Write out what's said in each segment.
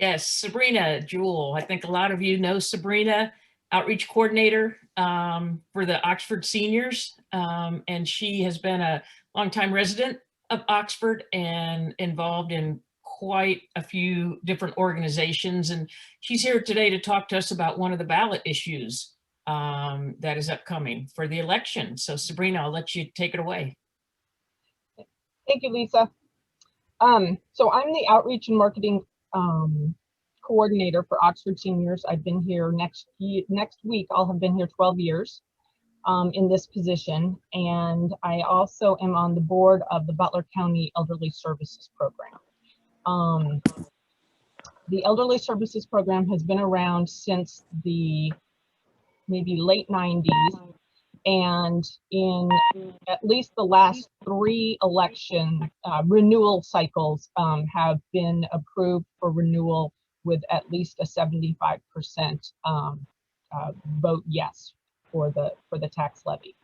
Yes, Sabrina Jewell. I think a lot of you know Sabrina, outreach coordinator for the Oxford seniors. And she has been a longtime resident of Oxford and involved in quite a few different organizations. And she's here today to talk to us about one of the ballot issues that is upcoming for the election. So Sabrina, I'll let you take it away. Thank you, Lisa. So I'm the outreach and marketing coordinator for Oxford seniors. I've been here next week. I'll have been here 12 years in this position. And I also am on the board of the Butler County Elderly Services Program. The Elderly Services Program has been around since the maybe late 90s. And in at least the last 3 election renewal cycles have been approved for renewal with at least a 75% vote yes for the tax levy.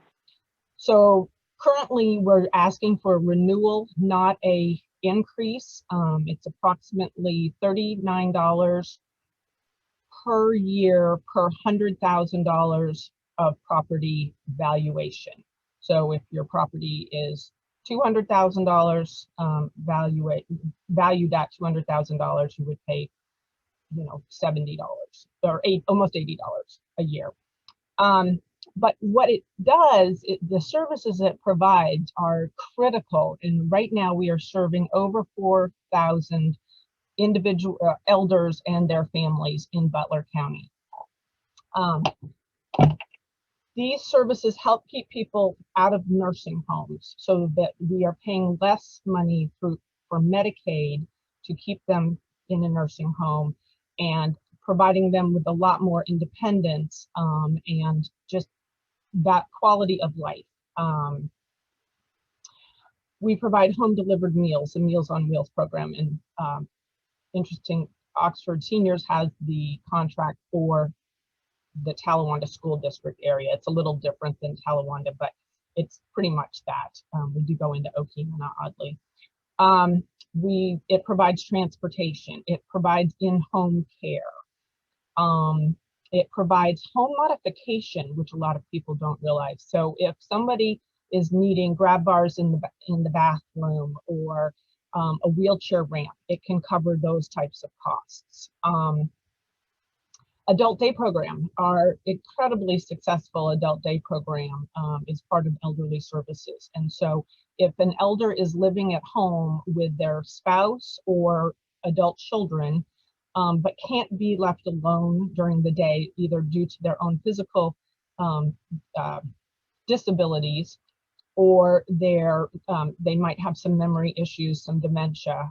So currently we're asking for renewal, not a increase. It's approximately $39 per year per $100,000 of property valuation. So if your property is $200,000 valued at $200,000, you would pay, $70 or almost $80 a year. But what it does, the services it provides are critical. And right now we are serving over 4,000 individual elders and their families in Butler County. These services help keep people out of nursing homes so that we are paying less money for Medicaid to keep them in a nursing home and providing them with a lot more independence and just that quality of life. We provide home delivered meals, the Meals on Wheels program. And interesting, Oxford Seniors has the contract for the Talawanda School District area. It's a little different than Talawanda, but it's pretty much that. We do go into Okemah, oddly. It provides transportation. It provides in-home care. It provides home modification, which a lot of people don't realize. So if somebody is needing grab bars in the bathroom or a wheelchair ramp, it can cover those types of costs. Adult day program, our incredibly successful adult day program is part of elderly services. And so if an elder is living at home with their spouse or adult children, but can't be left alone during the day, either due to their own physical disabilities or they might have some memory issues, some dementia,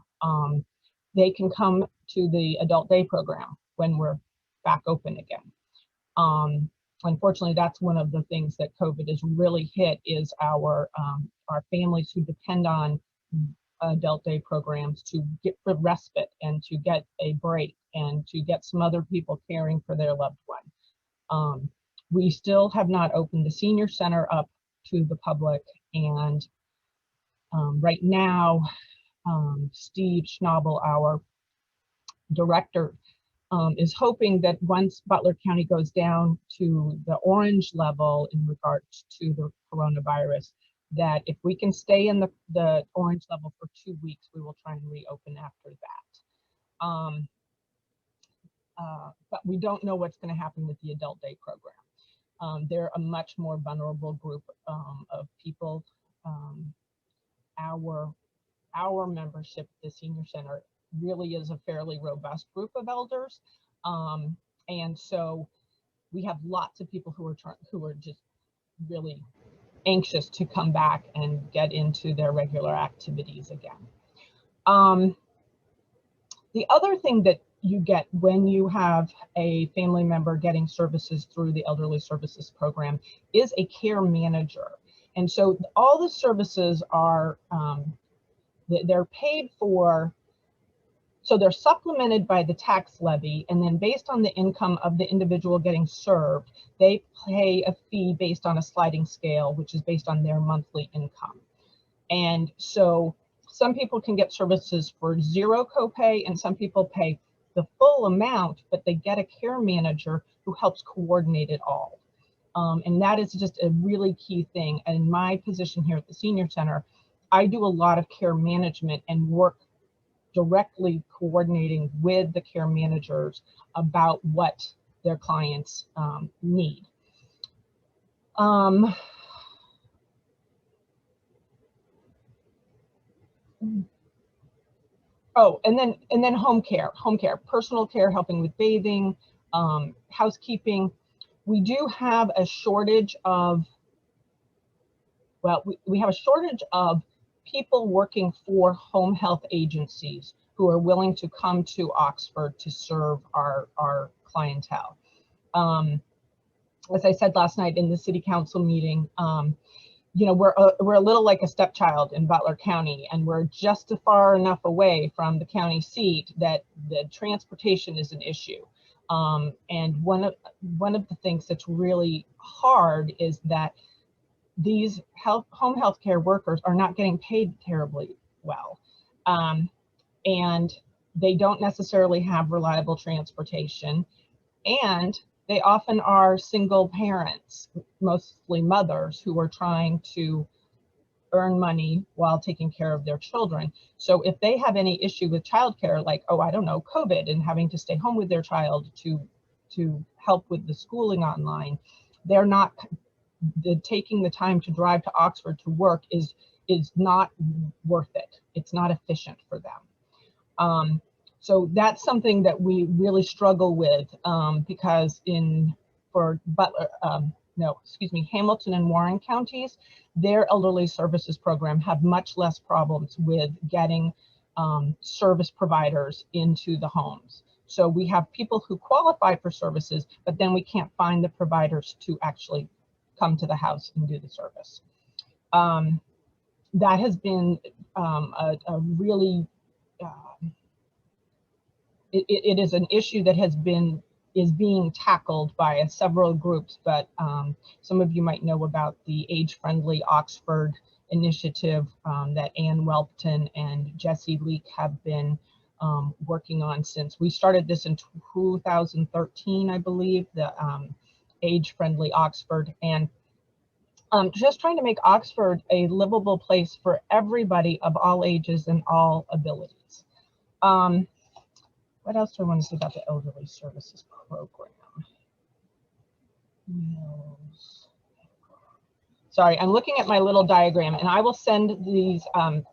they can come to the adult day program when we're back open again. Unfortunately, that's one of the things that COVID has really hit is our families who depend on adult day programs to get the respite and to get a break and to get some other people caring for their loved one. We still have not opened the senior center up to the public, and right now, Steve Schnabel, our director, is hoping that once Butler County goes down to the orange level in regards to the coronavirus, that if we can stay in the orange level for 2 weeks, we will try and reopen after that. But we don't know what's going to happen with the adult day program. They're a much more vulnerable group of people. Our membership at the senior center really is a fairly robust group of elders, and so we have lots of people who are just really anxious to come back and get into their regular activities again. The other thing that you get when you have a family member getting services through the Elderly Services Program is a care manager. And so all the services are, they're paid for, so they're supplemented by the tax levy, and then based on the income of the individual getting served, they pay a fee based on a sliding scale, which is based on their monthly income. And so some people can get services for 0 copay, and some people pay the full amount, but they get a care manager who helps coordinate it all. And that is just a really key thing. And in my position here at the Senior Center, I do a lot of care management and work directly coordinating with the care managers about what their clients need. Oh, and then home care, personal care, helping with bathing, housekeeping. We do have a shortage of, well, we have a shortage of people working for home health agencies who are willing to come to Oxford to serve our clientele. As I said last night in the city council meeting, you know, we're a little like a stepchild in Butler County, and we're just far enough away from the county seat that the transportation is an issue. And one of the things that's really hard is that these home health care workers are not getting paid terribly well. And they don't necessarily have reliable transportation, and they often are single parents, mostly mothers, who are trying to earn money while taking care of their children. So if they have any issue with childcare, like, oh, I don't know, COVID, and having to stay home with their child to help with the schooling online, they're not, taking the time to drive to Oxford to work is not worth it. It's not efficient for them. So that's something that we really struggle with, because Hamilton and Warren counties, their elderly services program have much less problems with getting service providers into the homes. So we have people who qualify for services, but then we can't find the providers to actually come to the house and do the service. That has been a really, it is an issue that is being tackled by several groups, but some of you might know about the Age-Friendly Oxford initiative that Ann Welpton and Jesse Leak have been working on since we started this in 2013, I believe, the Age-Friendly Oxford, and just trying to make Oxford a livable place for everybody of all ages and all abilities. What else do I want to say about the Elderly Services Program? Sorry, I'm looking at my little diagram, and I will send these, I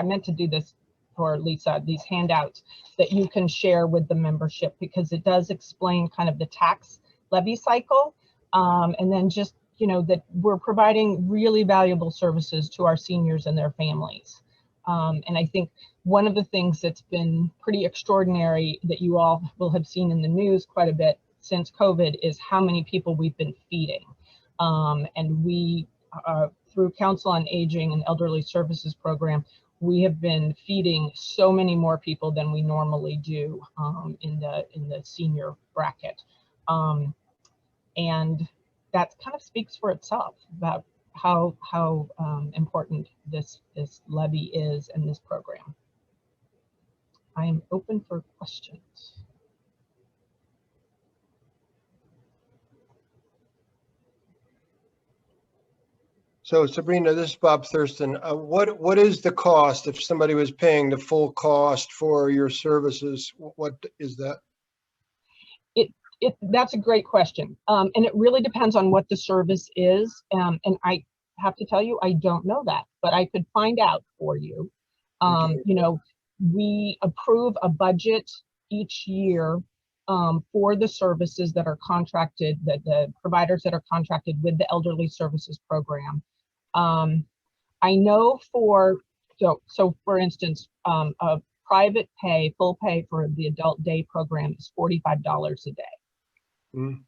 meant to do this for Lisa, these handouts that you can share with the membership, because it does explain kind of the tax levy cycle, and then just, you know, that we're providing really valuable services to our seniors and their families. And I think one of the things that's been pretty extraordinary that you all will have seen in the news quite a bit since COVID is how many people we've been feeding. And we, through Council on Aging and Elderly Services Program, we have been feeding so many more people than we normally do in the senior bracket. And that kind of speaks for itself about how important this levy is and this program. I am open for questions. So Sabrina, this is Bob Thurston. What is the cost if somebody was paying the full cost for your services? What is that? That's a great question. And it really depends on what the service is. And I have to tell you, I don't know that, but I could find out for you. Okay. You know, we approve a budget each year for the services that are contracted, that the providers that are contracted with the Elderly Services Program. I know so for instance, a private pay, full pay for the adult day program is $45 a day. Mm.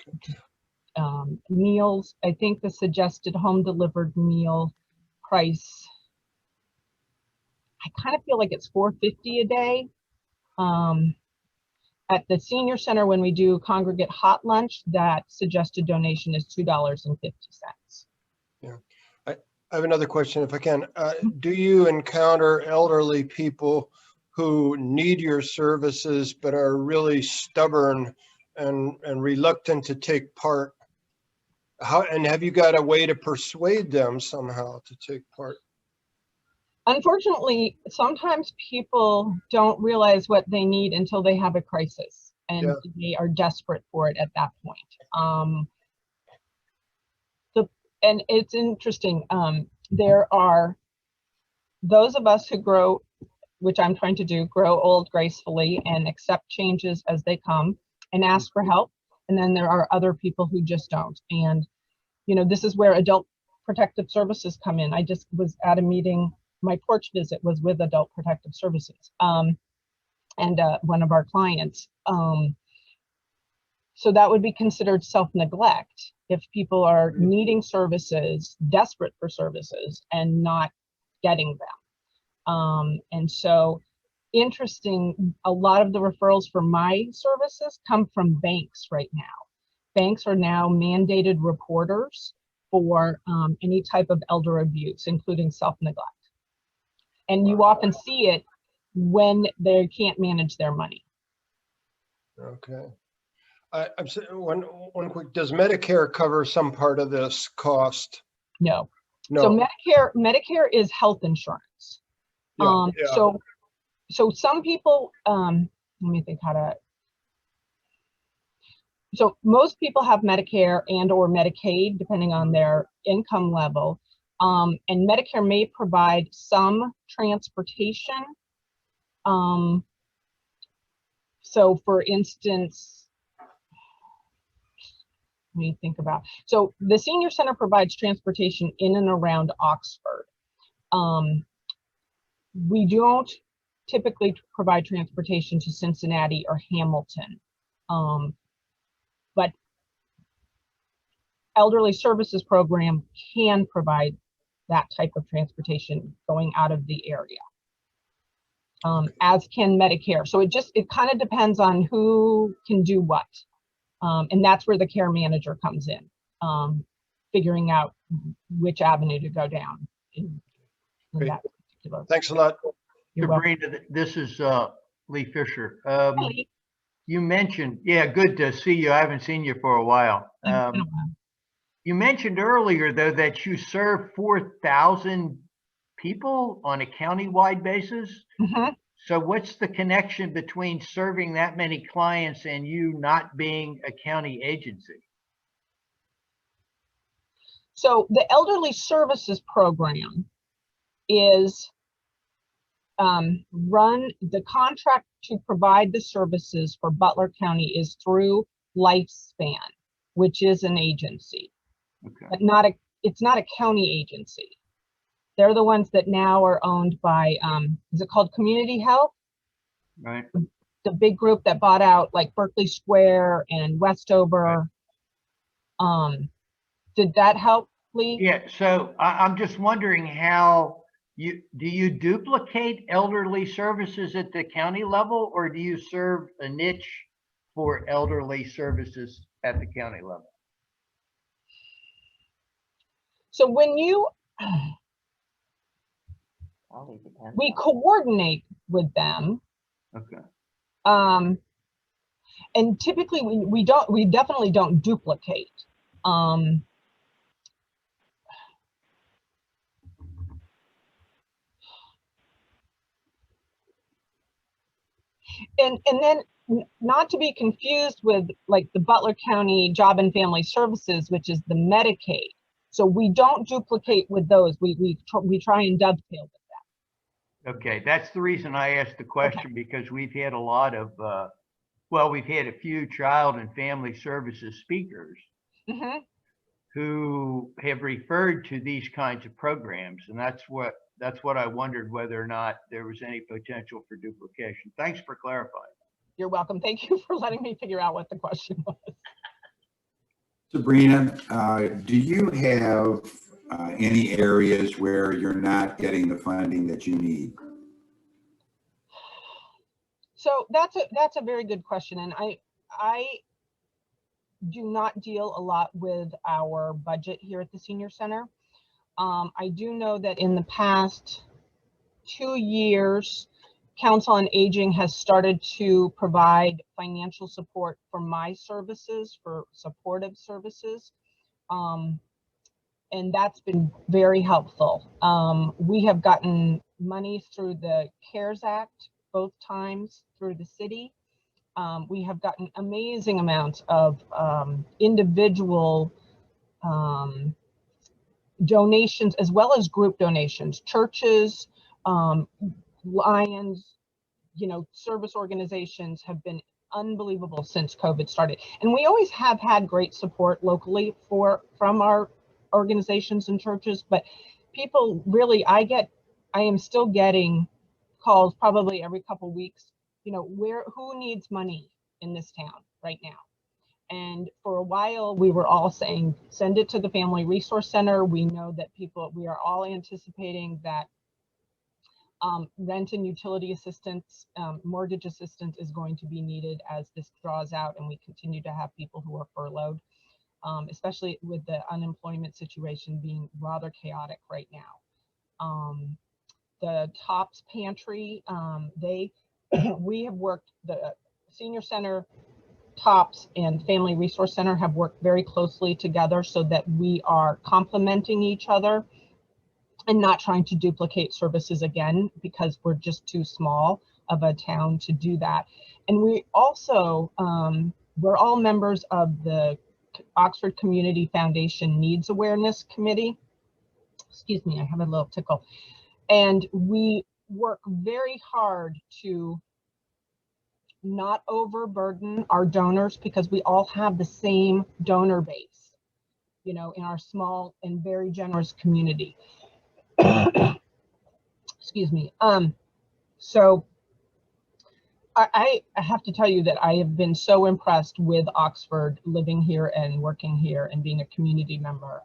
Okay. Meals, I think the suggested home delivered meal price, I kind of feel like it's $4.50 a day. At the senior center, when we do congregate hot lunch, that suggested donation is $2.50. Yeah, I have another question if I can. Do you encounter elderly people who need your services but are really stubborn and reluctant to take part? And have you got a way to persuade them somehow to take part? Unfortunately, sometimes people don't realize what they need until they have a crisis, and Yeah. they are desperate for it at that point. And it's interesting. There are those of us who grow, which I'm trying to do, grow old gracefully and accept changes as they come and ask for help. And then there are other people who just don't. And, you know, this is where adult protective services come in. I just was at a meeting. My porch visit was with Adult Protective Services and one of our clients. So that would be considered self-neglect if people are needing services, desperate for services, and not getting them. And so, interesting, a lot of the referrals for my services come from banks right now. Banks are now mandated reporters for any type of elder abuse, including self-neglect. And you often see it when they can't manage their money. Okay. I'm saying one quick, does Medicare cover some part of this cost? No. No. So Medicare is health insurance. Yeah, yeah. So some people, let me think how to. So most people have Medicare and or Medicaid, depending on their income level. And Medicare may provide some transportation. So for instance, let me think about. So the senior center provides transportation in and around Oxford. We don't typically provide transportation to Cincinnati or Hamilton. But Elderly Services Program can provide that type of transportation going out of the area, as can Medicare. So it kind of depends on who can do what. And that's where the care manager comes in, figuring out which avenue to go down in that particular. Thanks a lot. Sabrina, this is Lee Fisher. You mentioned, yeah, good to see you. I haven't seen you for a while. You mentioned earlier, though, that you serve 4,000 people on a county-wide basis. Mm-hmm. So what's the connection between serving that many clients and you not being a county agency? So the Elderly Services Program is the contract to provide the services for Butler County is through Lifespan, which is an agency, Okay. but it's not a county agency. They're the ones that now are owned by, is it called Community Health? Right. The big group that bought out like Berkeley Square and Westover. Right. Did that help, Lee? Yeah, so I'm just wondering how do you duplicate elderly services at the county level, or do you serve a niche for elderly services at the county level? So when we coordinate with them. Okay. And typically we definitely don't duplicate. And then not to be confused with like the Butler County Job and Family Services, which is the Medicaid. So we don't duplicate with those. We try and dovetail with that. Okay, that's the reason I asked the question, okay. Because we've had a lot of, we've had a few child and family services speakers mm-hmm. who have referred to these kinds of programs, and that's what I wondered, whether or not there was any potential for duplication. Thanks for clarifying. You're welcome. Thank you for letting me figure out what the question was. Sabrina, do you have any areas where you're not getting the funding that you need? So that's a very good question, and I do not deal a lot with our budget here at the Senior Center. I do know that in the past 2 years, Council on Aging has started to provide financial support for my services, for supportive services. And that's been very helpful. We have gotten money through the CARES Act both times through the city. We have gotten amazing amounts of individual donations as well as group donations. Churches, Lions, you know, service organizations have been unbelievable since COVID started. And we always have had great support locally from our organizations and churches, but people really, I am still getting calls probably every couple weeks, you know, who needs money in this town right now? And for a while, we were all saying, send it to the Family Resource Center. We know that we are all anticipating that rent and utility assistance, mortgage assistance is going to be needed as this draws out and we continue to have people who are furloughed, especially with the unemployment situation being rather chaotic right now. The TOPS pantry, we have worked, the Senior Center, TOPS, and Family Resource Center have worked very closely together so that we are complementing each other and not trying to duplicate services again, because we're just too small of a town to do that. And we also, we're all members of the Oxford Community Foundation Needs Awareness Committee. Excuse me, I have a little tickle. And we work very hard to not overburden our donors because we all have the same donor base, you know, in our small and very generous community. Excuse me. So I have to tell you that I have been so impressed with Oxford, living here and working here and being a community member.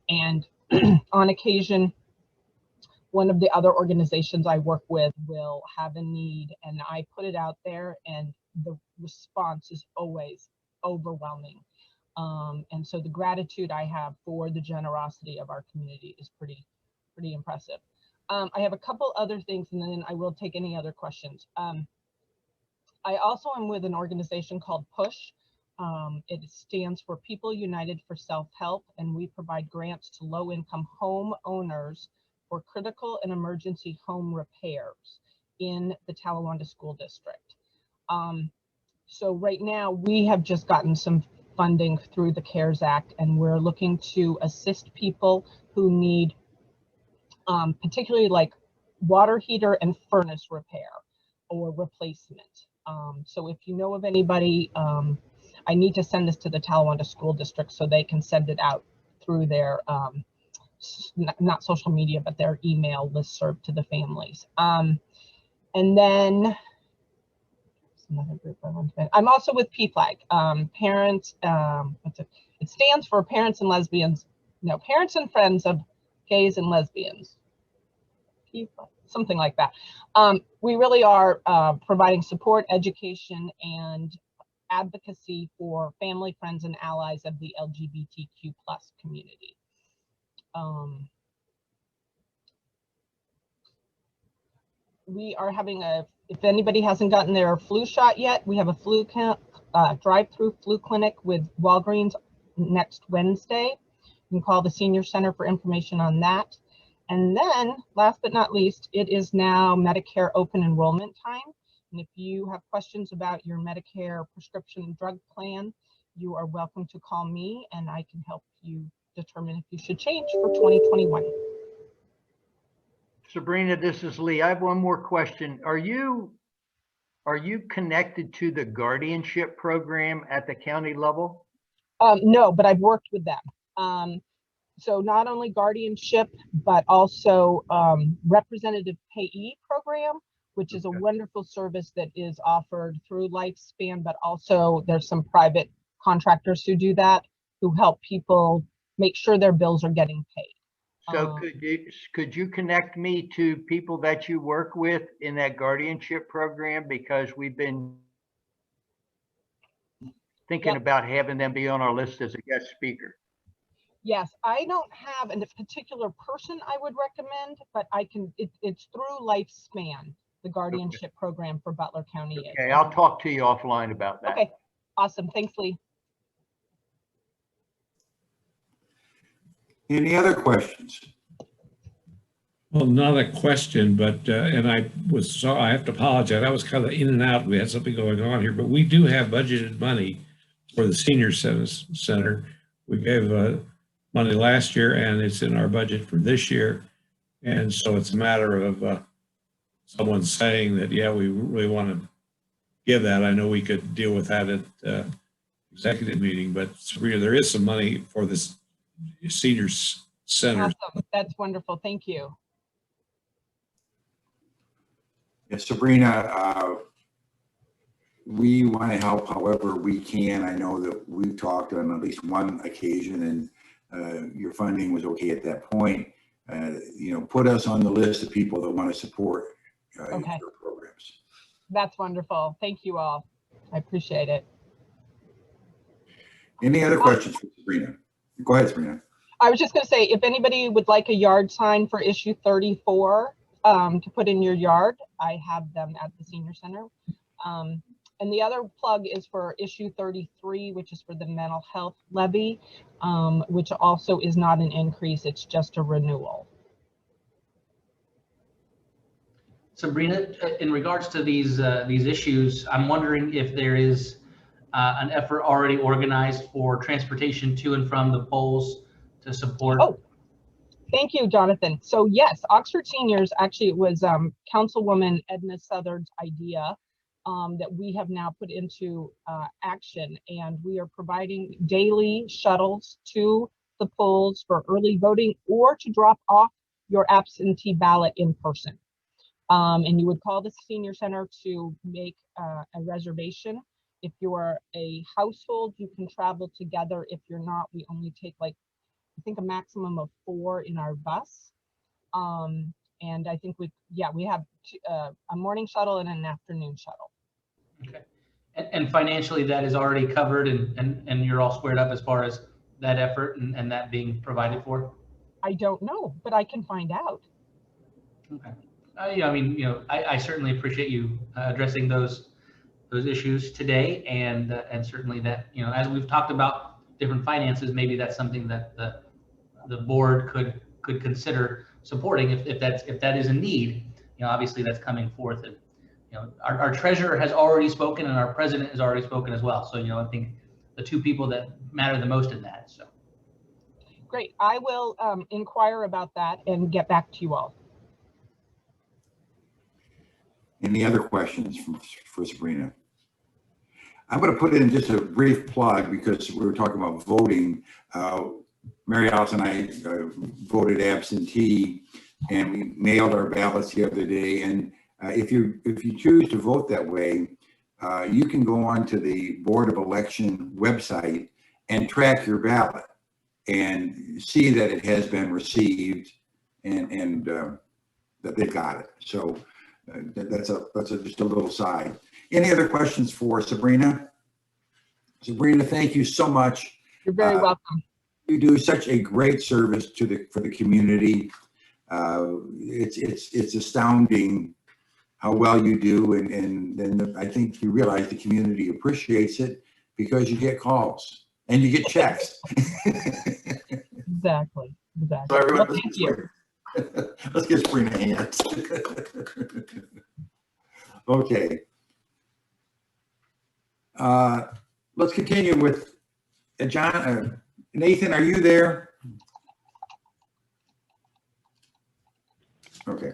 And on occasion, one of the other organizations I work with will have a need and I put it out there and the response is always overwhelming. And so the gratitude I have for the generosity of our community is pretty impressive. I have a couple other things and then I will take any other questions. I also am with an organization called PUSH. It stands for People United for Self-Help, and we provide grants to low-income home owners for critical and emergency home repairs in the Talawanda School District. So right now we have just gotten some funding through the CARES Act, and we're looking to assist people who need particularly like water heater and furnace repair or replacement. So if you know of anybody, I need to send this to the Talawanda School District so they can send it out through their, not social media, but their email listserv to the families. And then another group I want to, I'm also with PFLAG, parents, it stands for Parents and Lesbians, no, Parents and Friends of Gays and Lesbians, something like that. We really are providing support, education, and advocacy for family, friends, and allies of the LGBTQ+ community. We are having if anybody hasn't gotten their flu shot yet, we have a drive-through flu clinic with Walgreens next Wednesday. You can call the Senior Center for information on that. And then, last but not least, it is now Medicare open enrollment time. And if you have questions about your Medicare prescription drug plan, you are welcome to call me and I can help you determine if you should change for 2021. Sabrina, this is Lee. I have one more question. Are you connected to the guardianship program at the county level? No, but I've worked with them. So not only guardianship, but also representative payee program, which is a wonderful service that is offered through Lifespan, but also there's some private contractors who do that, who help people make sure their bills are getting paid. So could you connect me to people that you work with in that guardianship program? Because we've been thinking about having them be on our list as a guest speaker. Yes, I don't have a particular person I would recommend, but I can, it's through Lifespan. the guardianship program for Butler County is. Okay, I'll talk to you offline about that. Okay, awesome. Thanks, Lee. Any other questions? Well, not a question, but, and I have to apologize. I was kind of in and out. We had something going on here, but we do have budgeted money for the senior center. We gave money last year and it's in our budget for this year. And so it's a matter of someone saying that, yeah, we really want to give that. I know we could deal with that at executive meeting, but Sabrina, there is some money for this senior center. Awesome. That's wonderful. Thank you. Yeah, Sabrina, we want to help however we can. I know that we've talked on at least one occasion and your funding was okay at that point. Put us on the list of people that want to support Okay. your programs. That's wonderful. Thank you all. I appreciate it. Any other questions for Sabrina? Go ahead, Sabrina. I was just going to say, if anybody would like a yard sign for issue 34 to put in your yard, I have them at the senior center. And the other plug is for issue 33, which is for the mental health levy, which also is not an increase, it's just a renewal. Sabrina, in regards to these issues, I'm wondering if there is an effort already organized for transportation to and from the polls to support. Oh, thank you, Jonathan. So yes, Oxford Seniors, actually it was Councilwoman Edna Southard's idea that we have now put into action, and we are providing daily shuttles to the polls for early voting or to drop off your absentee ballot in person. And you would call the senior center to make a reservation. If you're a household, you can travel together. If you're not, we only take I think a maximum of 4 in our bus. And I think we have a morning shuttle and an afternoon shuttle. Okay. And financially, that is already covered and you're all squared up as far as that effort and that being provided for? I don't know, but I can find out. Okay. I certainly appreciate you addressing those issues today, and certainly that, as we've talked about different finances, maybe that's something that the board could consider supporting if that is a need. Obviously that's coming forth, and our treasurer has already spoken and our president has already spoken as well. So I think the two people that matter the most in that. So great. I will inquire about that and get back to you all. Any other questions for Sabrina? I'm going to put in just a brief plug because we were talking about voting. Mary Alice and I voted absentee, and we mailed our ballots the other day. And if you choose to vote that way, you can go on to the Board of Election website and track your ballot and see that it has been received and that they've got it. So that's just a little side. Any other questions for Sabrina? Sabrina, thank you so much. You're very welcome. You do such a great service for the community. It's astounding how well you do, and then I think you realize the community appreciates it because you get calls and you get checks. Exactly. So everyone, Well, thank you. Let's give Sabrina hands. Okay. Let's continue with John. Nathan, are you there? Okay.